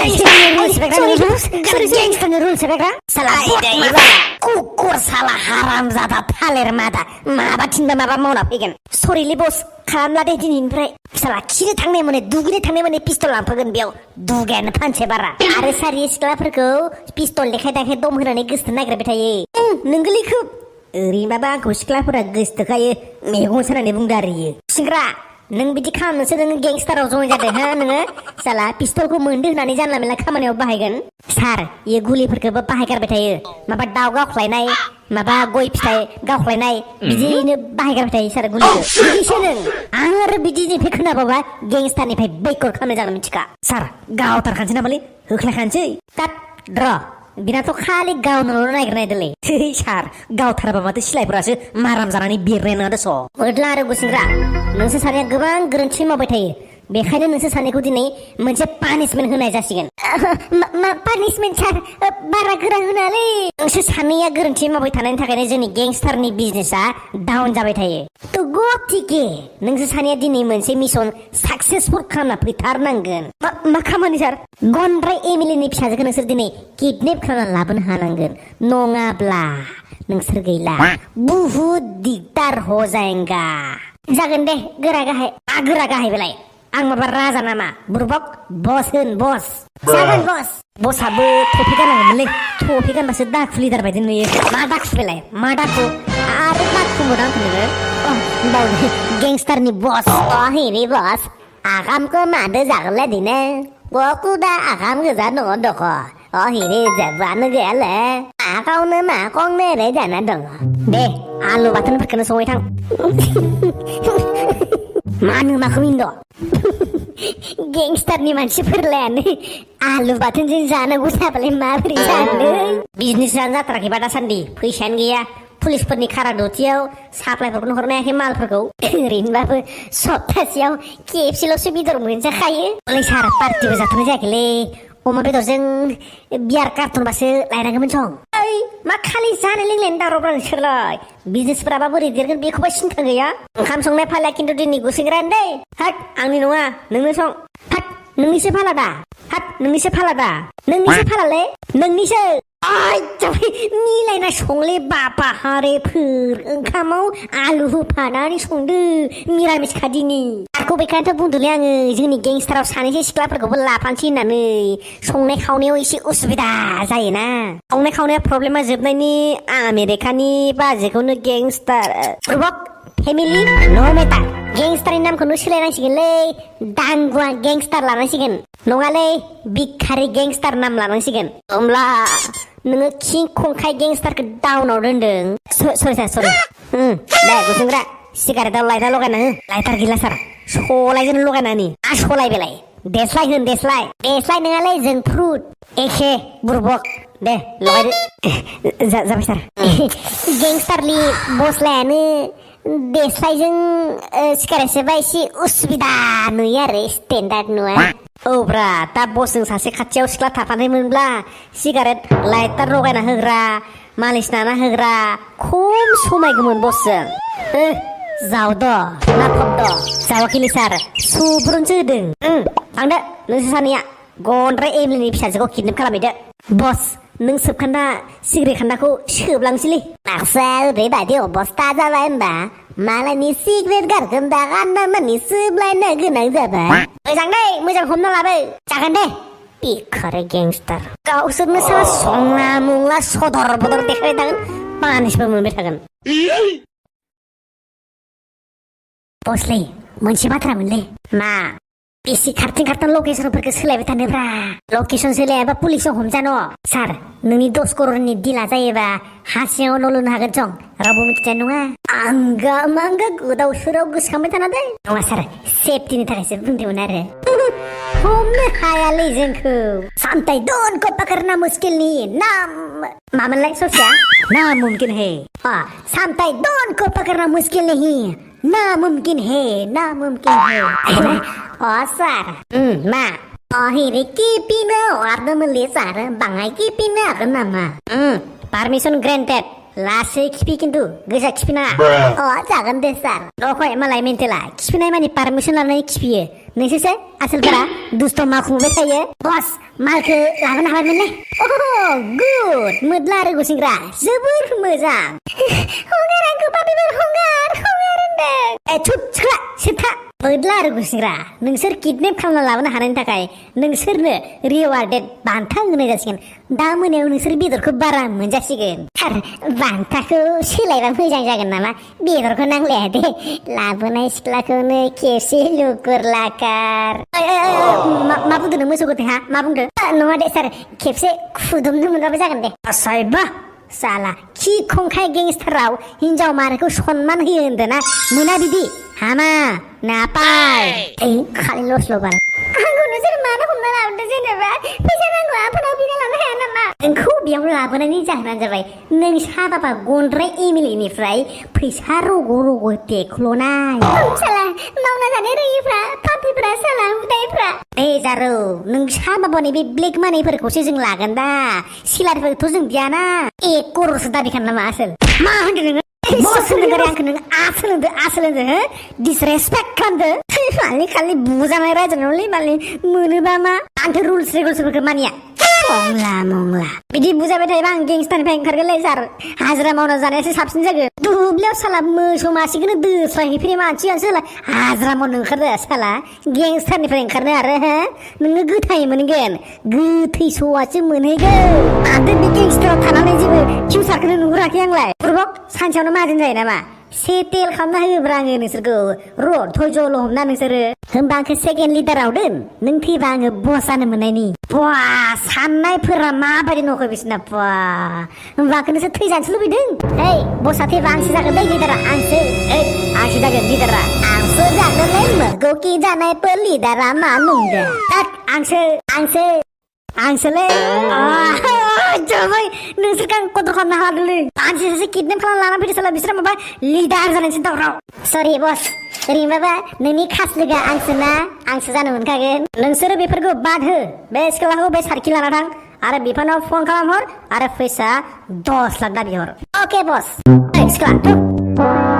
gangsterनि rules बेग्रा साला कुकुर साला हारामजादा थालेर मादा माबा थिनबा माबा मावना फैगोन सरिलै बस खालामला दे दिनैनिफ्राय साला खिनो थांनाय माने दुगैनो थांनाय माने पिस्तल लांफागोन बेयाव दुगायानो फानसे बारा आरो सारि सिख्लाफोरखौ पिस्तल देखाय देखाय दम होनानै गोसथोनो नागिरबाय थायो नोंगोलै खोब ओरैनोबाबा आंखौ सिख्लाफोरा गोसथोखायो मेगन सानानै बुंदो आरो इयो सिंग्रा नों बिदि खालामनोसो नोङो गेंस्टाराव जइन जादों हा नोङो साला पिस्तलखौ मोनदो होननानै जानला मेनला खामानियाव बाहायगोन सार इयो गुलिफोरखौबो बाहायगारबाय थायो माबा दाउ गावख्लायनाय माबा गय फिथाइ गावख्लायनाय बिदिनो बाहायगारबाय थायो सार गुलिखौ बिदिसो नों आं आरो बिदिनिफ्राय खोनाबाबा गेंस्टारनिफ्राय बैकआउट खालामनाय जागोन मिथिखा सार गावथारखानोसै नामालै होख्लायखानोसै काट ड्र बिनाथ' खालि गावनोल' नागिरनायदोलै सार गावथाराबा माथो सिलायफोरासो माराम जानानै बिरनाय नङा दस' ओदला आरो गुसिंग्रा नोंसोर सानैया गोबां गोरोन्थि मावबाय थायो बेखायनो नोंसोर सानैखौ दिनै मोनसे पानिशमेन्ट होनाय जासिगोन मा पानिशमेन्ट सार बारा गोरा होनालै नोंसोर सानैया गोरोन्थि मावबाय थानायनि थाखायनो जोंनि गेंस्टारनि बिजनेसा डाउन जाबाय थायो थ' गथिके नोंसोर सानैया दिनै मोनसे मिशन साक्सेसफुल खालामना फैथारनांगोन मा खामानि सार गनद्राय एमिलिनि फिसाजोखौ नोंसोर दिनै किडनेप खालामना लाबोनो हानांगोन नङाब्ला नोंसोर गैला बुहुद दिगदार हो जाएगा जागोन दे गोरा गाहाय गोरा गाहाय बेलाय आं माबा राजा नामा बुरबक बस होन बस जागोन बस बसआबो टफि गाननांगोनलै टफि गानबासो दाखु लिदार बायदि नुयो मा दाखु बेलाय मा दाखु आरो दाखु मोना नोङो गेंस्टारनि बस हेरे बस आगामखौ मादो जागोनलाय दिनै गकुदा आगाम गोजा दङ दख हेरे जेबोआनो गैयालै आखावनो मा कंनो ओरै जाना दङ दे आलु बाथोनफोरखौनो संबाय थां मानो माखौ मिन्द' गेंस्टारनि मानसिफोरलायानो आलु बाथोनजों जानांगौ जाबालाय माबोरै जानो बिजनेसानो जाथाराखैबा दासान्दि फैसायानो गैया पुलिसफोरनि खारा दथियाव साप्लायफोरखौनो हरनो हायाखै मालफोरखौ ओरैनोबाबो सप्तासेयाव खेबसेल'सो बेदर मोनजाखायो सार पार्टिबो जाथ'नाय जायाखैलै अमा बेदरजों बियार कार्टनबासो लायनांगौमोन सं मा खालि जानाय लोंनायनि दावराव नोंसोरलाय बिजनेसफोराबा बोरै देरगोन बेखौबा सिन्था गैया ओंखाम संनाय फाला खिन्थु दिनै गुसेंग्रायानो दै हाट आंनि नङा नोंनो सं हाट नोंनिसो फाला दा हाट नोंनिसो फाला दा नोंनिसो फालालै नोंनिसो मिलायना संले बापा हारेफोर ओंखामाव आलु होफानानै संदो मिरामिस खादिनि आखौ बेखायनोथ' बुंदोंलै आङो जोंनि गेंस्टाराव सानैसो सिख्लाफोरखौबो लाफानोसै होननानै संनाय खावनायाव एसे उसुबिदा जायोना संनाय खावनाया प्रब्लेमा जोबनायनि आमेरिकानि बाजैखौनो गेंस्टार फेमिलि न' मेटा गेंस्टारनि नामखौनो सोलायनांसिगोनलै दांगुवा गेंस्टार लानांसिगोन नङालै बिखारि गेंस्टार नाम लानांसिगोन होमब्ला नोङो किं खंखाय गेंस्टारखौ डाउनाव दोनदों सरि दे गुसुंग्रा सिगारेटआव लाइटार लगायना हो लाइटार गैला सार सलायजों लगायनानै सलाय बेलाय देस्लाय होन देस्लाय नङालै जों फ्रुट एखे बुरबक दे लगायदो जाबाय सार गेंस्टारनि बसलायानो देस्लायजों सिगारेट सोबा एसे उसुबिदा नुयो आरो स्टेन्डार्ड नुवा औब्रा दा बसजों सासे खाथियाव सिख्ला थाफानायमोनब्ला सिगारेट लाइटार लगायना होग्रा मालिस नाना होग्रा खम समायगौमोन बसजों जावद' ना फबद' जावाखैलै सार सुबुरुनसो होदों थांदो नोंसोर सानैया गनद्राय एमिलिनि फिसाजोखौ किडनेप खालामहैदो बस नों सोबखान्दा सिगारेट खान्दाखौ सोबलांसैलै आक्सा ओरैबायदि अबस्था जाबाय होनबा मालायनि सिगारेट गारखोन्दा गाननानै सोबलायनो गोनां जाबाय मोजां दै मोजां हमना लाबो जागोन दे बिखारि गेंस्टार गावसोरनो साला संला मुंला सदर बदर देखायबाय थागोन पानिशबो मोनबाय थागोन बसलै मोनसे बाथ्रा मोनलै मा बेसे खारथिं लकेसनफोरखौ सोलायबाय थानोब्रा लकेसन सोलायाबा पुलिसाव हमजानो सार नोंनि 10 करोड़नि दिला जायोबा हा सिङाव न' लुनो हागोन सं रावबो मिथिनाय नङा आंगा मांगा गोदाव सोराव गोसोखांबाय थाना दे नङा सार सेफटिनि थाखायसो बुंदोंमोन आरो हमनो हायालै जोंखौ सामताई डन को पकड़ना मुश्किल नहीं नाम मामोनलाय ससिया नामुमकिन है सामताई डन को पकड़ना मुश्किल नहीं नामुमकिन है सार मा हेरे किपिनो हरदोंमोनलै सार बाङाय किपिनो हागोन नामा पारमिसन ग्रेन्टेड लासै खिफि खिन्थु गोसा खिफिनाङा जागोन दे सार रखय मालाय मेन्टेला खिफिनाय मानि पारमिसन लानानै खिफियो नोंसोरसो आसोलफोरा दुस्थ' मावखुंबाय थायो बस मालखौ लाबोनो हाबायमोनलै गुड मोदला आरो गुसिंग्रा जोबोर मोजां हंगार आंखौ बाबेबोर हंगार होनदों थुप सिख्ला सिथा मोदला आरो गुसिंग्रा नोंसोर किडनेप खालामना लाबोनो हानायनि थाखाय नोंसोरनो रिवार्डेड बान्था होनाय जासिगोन दा मोनायाव नोंसोर बेदरखौ बारा मोनजासिगोन आरो बान्थाखौ सोलायबा मोजां जागोन नामा बेदरखौ नांलाया दे लाबोनाय सिख्लाखौनो खेबसे लुकुर लाकार मा बुंदों नों मोसौ गथाय हा मा बुंदों नङा दे सार खेबसे खुदुमनो मोनबाबो जागोन दे आसायबा साला खि खंखाय गेंस्टाराव हिनजाव माहारिखौ सनमान होयो होनदों ना मोना बिदि हामा नापाय खालि लसल' बाल आंखौ नोंसोर मानो हमना लाबोदों जेनेबा फैसा नांगौ आफोनाव बिना लानो हाया नामा नोंखौ बेयाव लाबोनायनि जाहोनानो जाबाय नों साबाबा गन्द्राय एमएलएनिफ्राय फैसा रग' रग' देख्ल'नाय साला मावना जानो रोङिफ्रा पापिफ्रा साला उदायफ्रा दे जारौ नों साबाबानि बे ब्लेक मानिफोरखौसो जों लागोन दा सिलारफोरखौथ' जों बियाना 1 क'रसो दाबि खालाम नामा आसोल मा होनदों नोङो बस होनदों आंखौ नों आसोल होनदों हो डिसरेसपेक्ट खालामदो खालि बुजानाय रायजानायलै मालि मोनोबा मा आंथ' रुल्स रेगुलेसनफोरखौ मानिया मंला बिदि बुजाबाय थायोबा आं गेंस्टारनिफ्राय ओंखारगोनलै सार हाजिरा मावना जानायासो साबसिन जागोन दुब्लियाव साला मोसौ मासेखौनो दोस्रायहैफेरै मानसियासो हाजिरा मावनो ओंखारदो साला गेंस्टारनिफ्राय ओंखारनो आरो हो नोङो गोथाय मोनगोन गोथै स'आसो मोनहैगोन माथो बे गेंस्टाराव थानानै जेबो फिउचारखौनो नुहुराखै आंलाय बुरबक सानसेयावनो माहाजोन जायो नामा सेटेल खालामना होयोब्रा आङो नोंसोरखौ र' धैर्य'ल' हमना नोंसोरो होमबा आंखौ सेकेन्ड लिडाराव दोन नों थैबा आङो बस जानो मोननायनि साननायफोरा माबायदि न'खौ बिसोरना होमबा आंखौ नोंसोर थैजानोसो लुबैदों बसआ थैबा आंसो जागोन दै लिडारा आंसो जागोन लिडारा आंसो जागोनलै मोगौखि जानायफोर लिडारा मा नंदों आंसोलै नोंसोरखौ आं कन्ट्रल खालामनो हादोंलै मानसि सासे किडनेप खालामना लाना फैदो साला बिसोर माबा लिडार जानायसो दावराव सरि बस ओरैनोबाबा नोंनि खास लोगोआ आंसो जानो मोनखागोन नोंसोरो बेफोरखौ बाद हो बे सिख्लाखौ बे सारखि लाना थां आरो बिफानाव फन खालामहर आरो फैसा 10 लाख दाबि हर अके बस सिख्ला